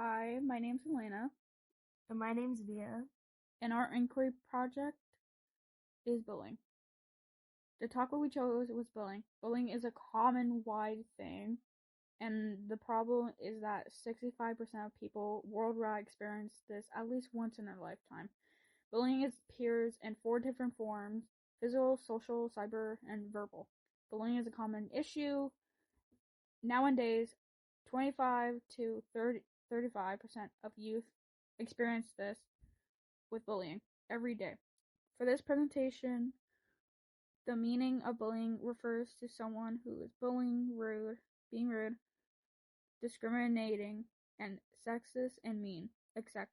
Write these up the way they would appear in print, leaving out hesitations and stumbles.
Hi, my name's Alaina, And my name's Via. and our inquiry project is bullying. The topic we chose was bullying. Bullying is a common wide thing, and the problem is that 65% of people worldwide experience this at least once in their lifetime. Bullying is peers in four different forms: physical, social, cyber, and verbal. Bullying is a common issue. Nowadays, 25 to 35% of youth experience this with bullying every day. For this presentation, the meaning of bullying refers to someone who is being rude, discriminating, and sexist and mean, etc.,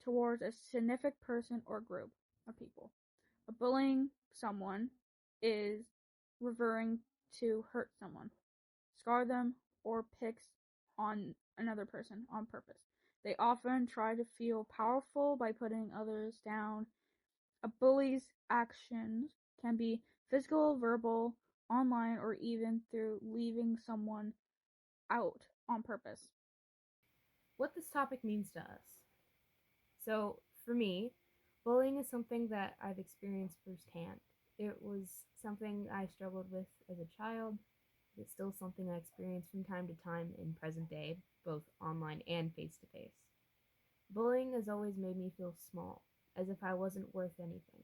towards a significant person or group of people. A bullying someone is referring to hurt someone, scar them, or picks on another person on purpose. They often try to feel powerful by putting others down. A bully's actions can be physical, verbal, online, or even through leaving someone out on purpose. What this topic means to us. So, for me, bullying is something that I've experienced firsthand. It was something I struggled with as a child. It's still something I experience from time to time in present day, both online and face to face. Bullying has always made me feel small, as if I wasn't worth anything.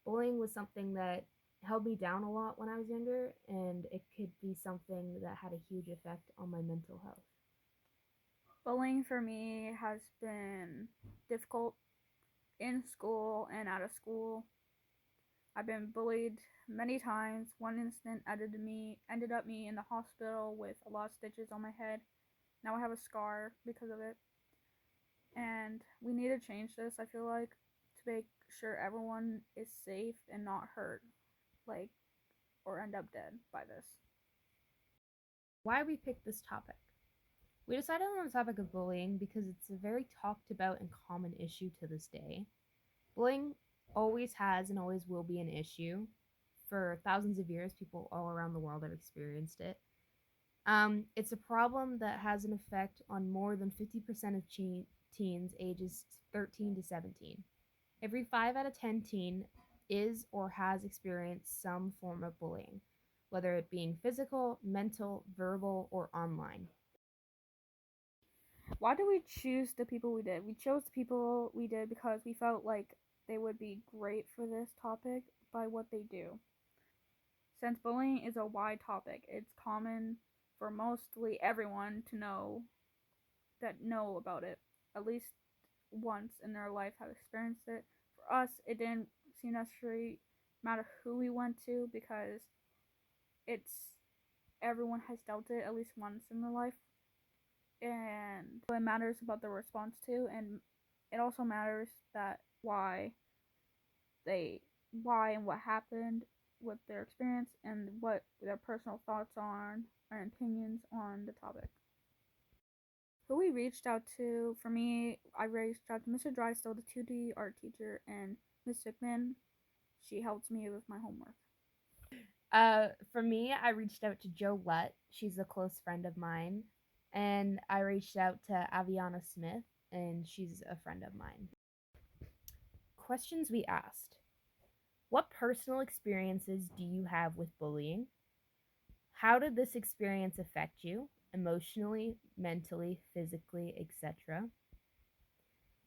Bullying was something that held me down a lot when I was younger, and it could be something that had a huge effect on my mental health. Bullying for me has been difficult in school and out of school. I've been bullied many times. One incident ended up me in the hospital with a lot of stitches on my head. Now I have a scar because of it. And we need to change this, I feel like, to make sure everyone is safe and not hurt, like, or end up dead by this. Why we picked this topic? We decided on the topic of bullying because it's a very talked about and common issue to this day. Bullying always has and always will be an issue. For thousands of years, people all around the world have experienced it. It's a problem that has an effect on more than 50% of teens ages 13 to 17. Every 5 out of 10 teen is or has experienced some form of bullying, whether it being physical, mental, verbal, or online. Why did we choose the people we did? We chose the people we did because we felt like they would be great for this topic by what they do. Since bullying is a wide topic, it's common for mostly everyone to know about it at least once in their life, have experienced it. For us, it didn't seem necessarily matter who we went to because it's everyone has dealt it at least once in their life, and it matters about the response to, and it also matters that they why and what happened with their experience and what their personal thoughts on and opinions on the topic. Who we reached out to, for me, I reached out to Mr. Drysdale, the 2D art teacher, and Miss Hickman. She helped me with my homework. For me, I reached out to Joe Lutt. She's a close friend of mine. And I reached out to Aviana Smith, and she's a friend of mine. Questions we asked. What personal experiences do you have with bullying? How did this experience affect you emotionally, mentally, physically, etc.?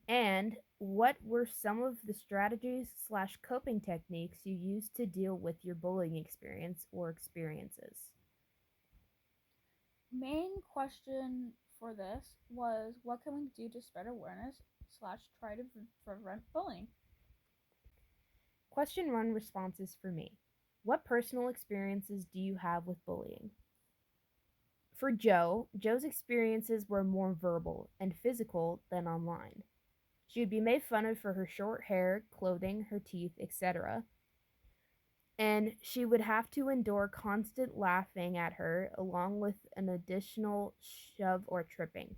And what were some of the strategies / coping techniques you used to deal with your bullying experience or experiences? Main question for this was, what can we do to spread awareness / try to prevent bullying? Question 1 responses for me. What personal experiences do you have with bullying? For Joe's experiences were more verbal and physical than online. She would be made fun of for her short hair, clothing, her teeth, etc. And she would have to endure constant laughing at her, along with an additional shove or tripping.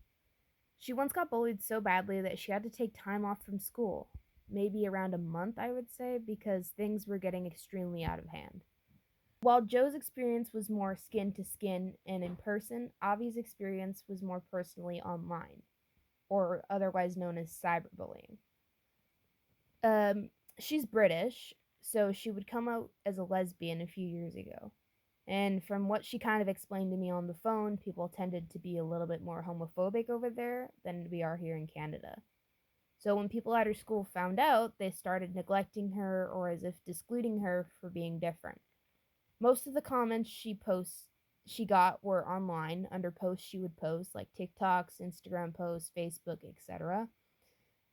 She once got bullied so badly that she had to take time off from school, maybe around a month, I would say, because things were getting extremely out of hand. While Joe's experience was more skin to skin and in person, Avi's experience was more personally online, or otherwise known as cyberbullying. She's British, so she would come out as a lesbian a few years ago. And from what she kind of explained to me on the phone, people tended to be a little bit more homophobic over there than we are here in Canada. So when people at her school found out, they started neglecting her or as if discluding her for being different. Most of the comments she got were online under posts she would post like TikToks, Instagram posts, Facebook, etc.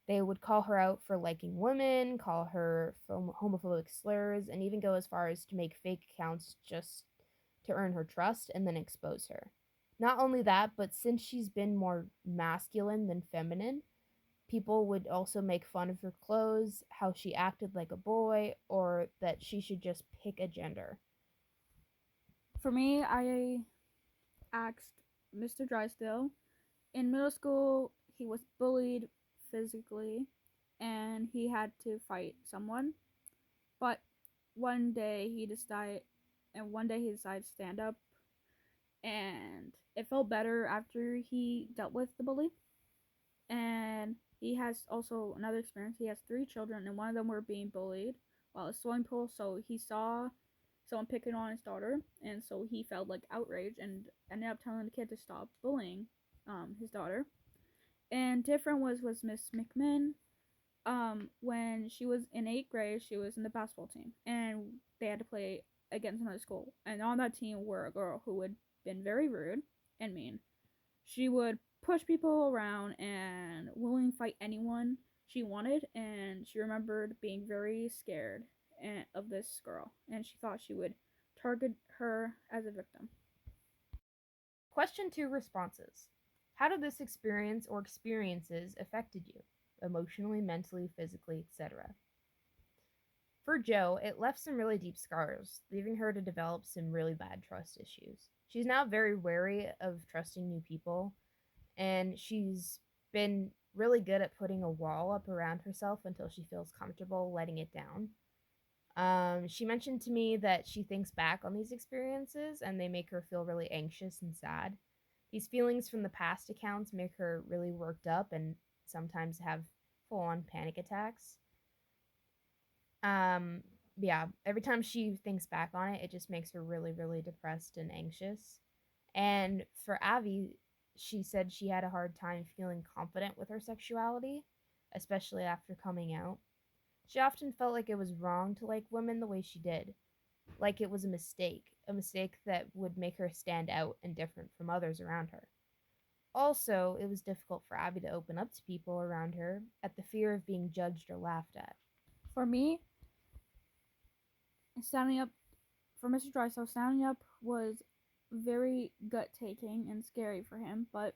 They would call her out for liking women, call her homophobic slurs, and even go as far as to make fake accounts just to earn her trust and then expose her. Not only that, but since she's been more masculine than feminine, people would also make fun of her clothes, how she acted like a boy, or that she should just pick a gender. For me, I asked Mr. Drysdale. In middle school, he was bullied physically and he had to fight someone. But one day he decided to stand up, and it felt better after he dealt with the bully. And he has also another experience. He has three children, and one of them were being bullied while at a swimming pool. So he saw someone picking on his daughter, and so he felt like outrage and ended up telling the kid to stop bullying his daughter. And different was Miss McMinn. When she was in eighth grade, she was in the basketball team, and they had to play against another school. And on that team were a girl who had been very rude and mean. She would push people around and willing to fight anyone she wanted, and she remembered being very scared of this girl, and she thought she would target her as a victim. Question 2 responses. How did this experience or experiences affected you? Emotionally, mentally, physically, etc. For Joe, it left some really deep scars, leaving her to develop some really bad trust issues. She's now very wary of trusting new people, and she's been really good at putting a wall up around herself until she feels comfortable letting it down. She mentioned to me that she thinks back on these experiences and they make her feel really anxious and sad. These feelings from the past accounts make her really worked up and sometimes have full on panic attacks. Um, yeah, every time she thinks back on it, it just makes her really, really depressed and anxious. And for Avi, she said she had a hard time feeling confident with her sexuality, especially after coming out. She often felt like it was wrong to like women the way she did, like it was a mistake that would make her stand out and different from others around her. Also, it was difficult for Abby to open up to people around her at the fear of being judged or laughed at. For me, standing up for Mr. Drysdale, standing up was very gut taking and scary for him, but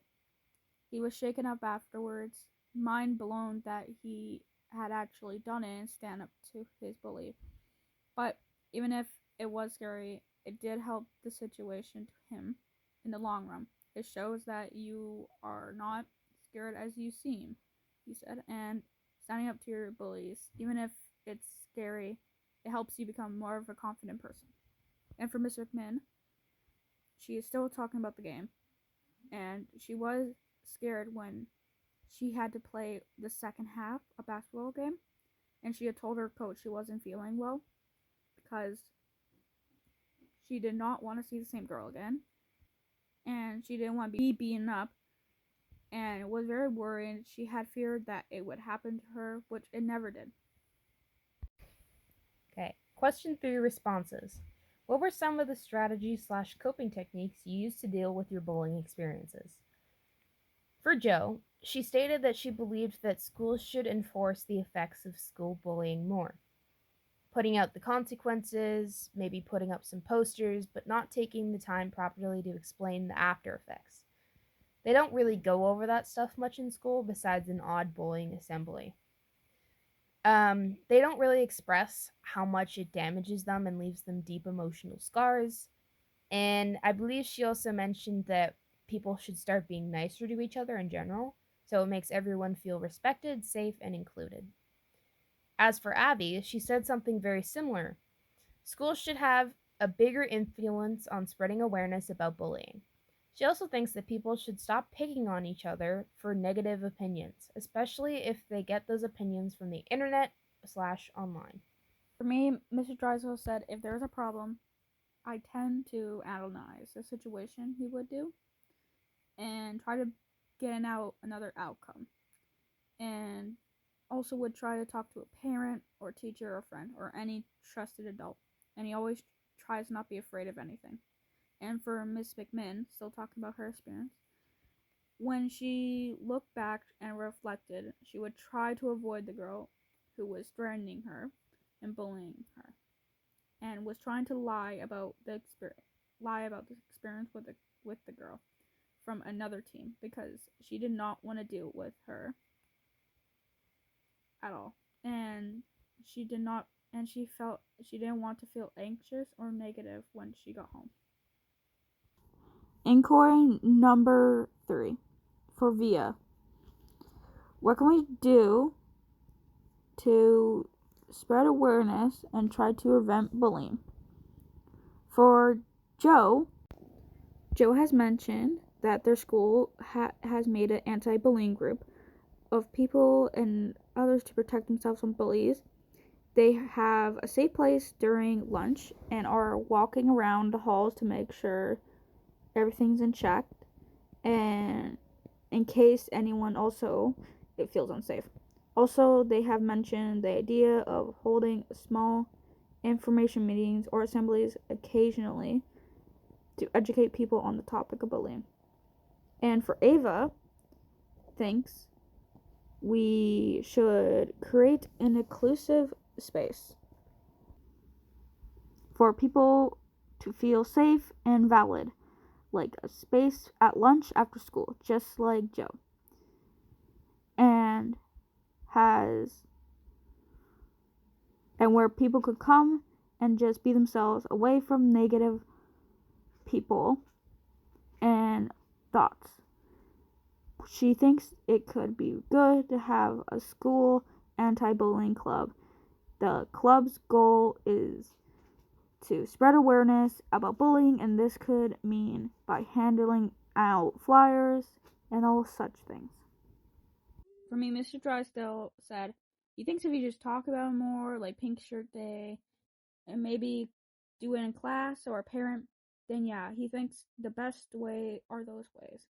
he was shaken up afterwards, mind blown that he had actually done it and stand up to his bully. But even if it was scary, it did help the situation to him in the long run. It shows that you are not scared as you seem, he said, and standing up to your bullies, even if it's scary, it helps you become more of a confident person. And for Miss McMinn, she is still talking about the game, and she was scared when she had to play the second half a basketball game, and she had told her coach she wasn't feeling well because she did not want to see the same girl again, and she didn't want to be beaten up, and was very worried. She had feared that it would happen to her, which it never did. Okay, question 3 responses. What were some of the strategies slash coping techniques you used to deal with your bullying experiences? For Joe, she stated that she believed that schools should enforce the effects of school bullying more, putting out the consequences, maybe putting up some posters, but not taking the time properly to explain the after effects. They don't really go over that stuff much in school besides an odd bullying assembly. They don't really express how much it damages them and leaves them deep emotional scars. And I believe she also mentioned that people should start being nicer to each other in general, so it makes everyone feel respected, safe, and included. As for Abby, she said something very similar. Schools should have a bigger influence on spreading awareness about bullying. She also thinks that people should stop picking on each other for negative opinions, especially if they get those opinions from the internet slash online. For me, Mr. Drysdale said if there's a problem, I tend to analyze the situation he would do and try to get out another outcome. And also would try to talk to a parent or teacher or friend or any trusted adult. And he always tries not to be afraid of anything. And for Miss McMinn, still talking about her experience, when she looked back and reflected, she would try to avoid the girl who was threatening her and bullying her, and was trying to lie about this experience with the girl from another team because she did not want to deal with her at all, and she did not, and she felt she didn't want to feel anxious or negative when she got home. Inquiry number 3 for Via. What can we do to spread awareness and try to prevent bullying? For Joe, Joe has mentioned that their school has made an anti-bullying group of people and others to protect themselves from bullies. They have a safe place during lunch and are walking around the halls to make sure everything's in check, and in case anyone also it feels unsafe. Also, they have mentioned the idea of holding small information meetings or assemblies occasionally to educate people on the topic of bullying. And for Ava, thinks we should create an inclusive space for people to feel safe and valid, like a space at lunch after school, just like Joe. And has and where people could come and just be themselves away from negative people and thoughts. She thinks it could be good to have a school anti-bullying club. The club's goal is to spread awareness about bullying, and this could mean by handing out flyers and all such things. For me, Mr. Drysdale said he thinks if you just talk about it more, like Pink Shirt Day, and maybe do it in class or a parent, then yeah, he thinks the best way are those ways.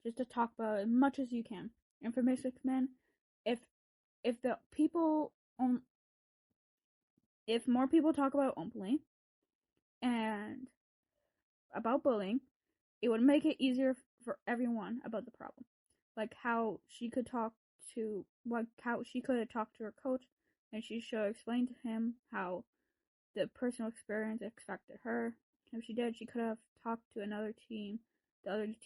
Just to talk about it as much as you can. And for Mystic Men, if if the people if more people talk about openly and about bullying, it would make it easier for everyone about the problem. Like how she could talk how she could have talked to her coach, and she should explain to him how the personal experience affected her. If she did, she could have talked to the other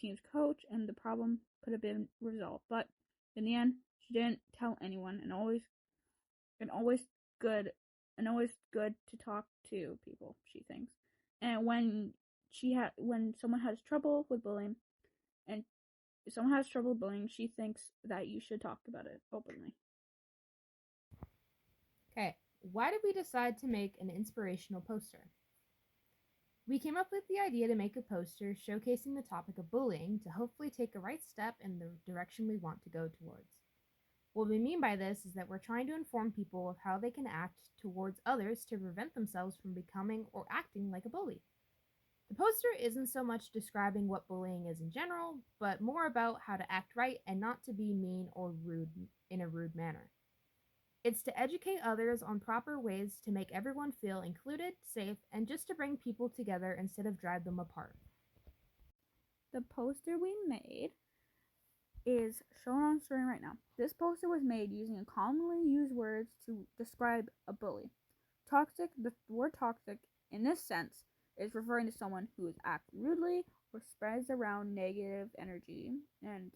team's coach, and the problem could have been resolved. But in the end, she didn't tell anyone, and always good, and always good to talk to people. She thinks, and when someone has trouble with bullying, and if someone has trouble with bullying, she thinks that you should talk about it openly. Okay, why did we decide to make an inspirational poster? We came up with the idea to make a poster showcasing the topic of bullying to hopefully take a right step in the direction we want to go towards. What we mean by this is that we're trying to inform people of how they can act towards others to prevent themselves from becoming or acting like a bully. The poster isn't so much describing what bullying is in general, but more about how to act right and not to be mean or rude in a rude manner. It's to educate others on proper ways to make everyone feel included, safe, and just to bring people together instead of drive them apart. The poster we made is shown on screen right now. This poster was made using commonly used words to describe a bully. Toxic, the word toxic in this sense is referring to someone who acts rudely or spreads around negative energy and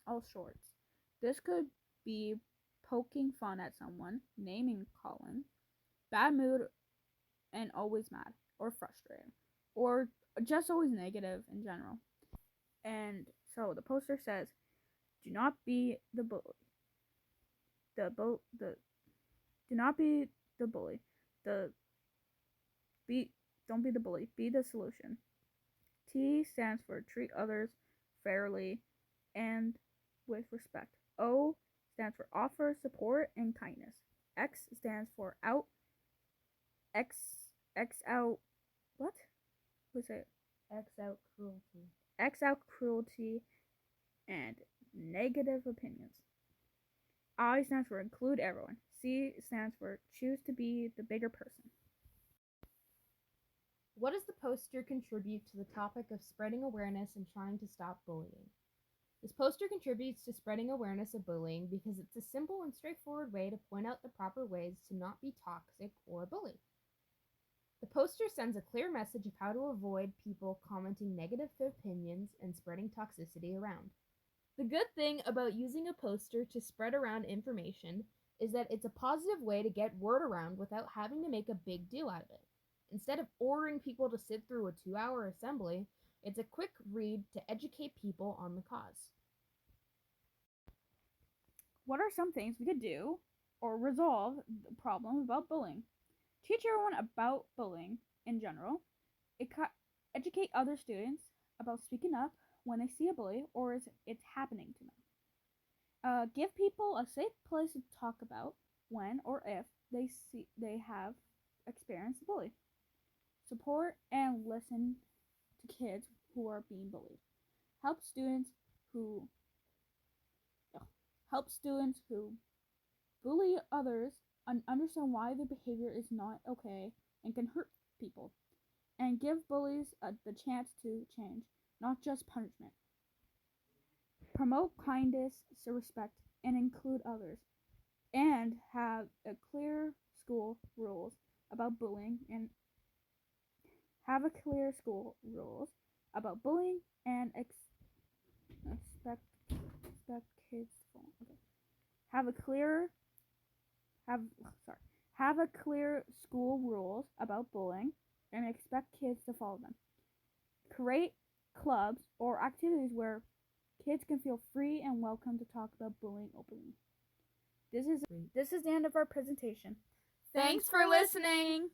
all sorts. This could be poking fun at someone, naming calling, bad mood, and always mad or frustrated, or just always negative in general. And so the poster says, "Do not be the bully. The do not be the bully. The be Don't be the bully. Be the solution. T stands for treat others fairly and with respect. O stands for offer support and kindness. X stands for out. X X out. What was it? X out cruelty. X out cruelty and negative opinions. I stands for include everyone. C stands for choose to be the bigger person. What does the poster contribute to the topic of spreading awareness and trying to stop bullying? This poster contributes to spreading awareness of bullying because it's a simple and straightforward way to point out the proper ways to not be toxic or a bully. The poster sends a clear message of how to avoid people commenting negative opinions and spreading toxicity around. The good thing about using a poster to spread around information is that it's a positive way to get word around without having to make a big deal out of it. Instead of ordering people to sit through a 2-hour assembly, it's a quick read to educate people on the cause. What are some things we could do or resolve the problem about bullying? Teach everyone about bullying in general. Educate other students about speaking up when they see a bully or it's happening to them. Give people a safe place to talk about when or if they have experienced a bully. Support and listen to kids who are being bullied. Help students who bully others and understand why their behavior is not okay and can hurt people. And give bullies the chance to change, not just punishment. Promote kindness, respect, and include others. And have a clear school rules about bullying and expect kids to follow. Okay. Have a clear school rules about bullying and expect kids to follow them. Create clubs or activities where kids can feel free and welcome to talk about bullying openly. This is the end of our presentation. Thanks for listening!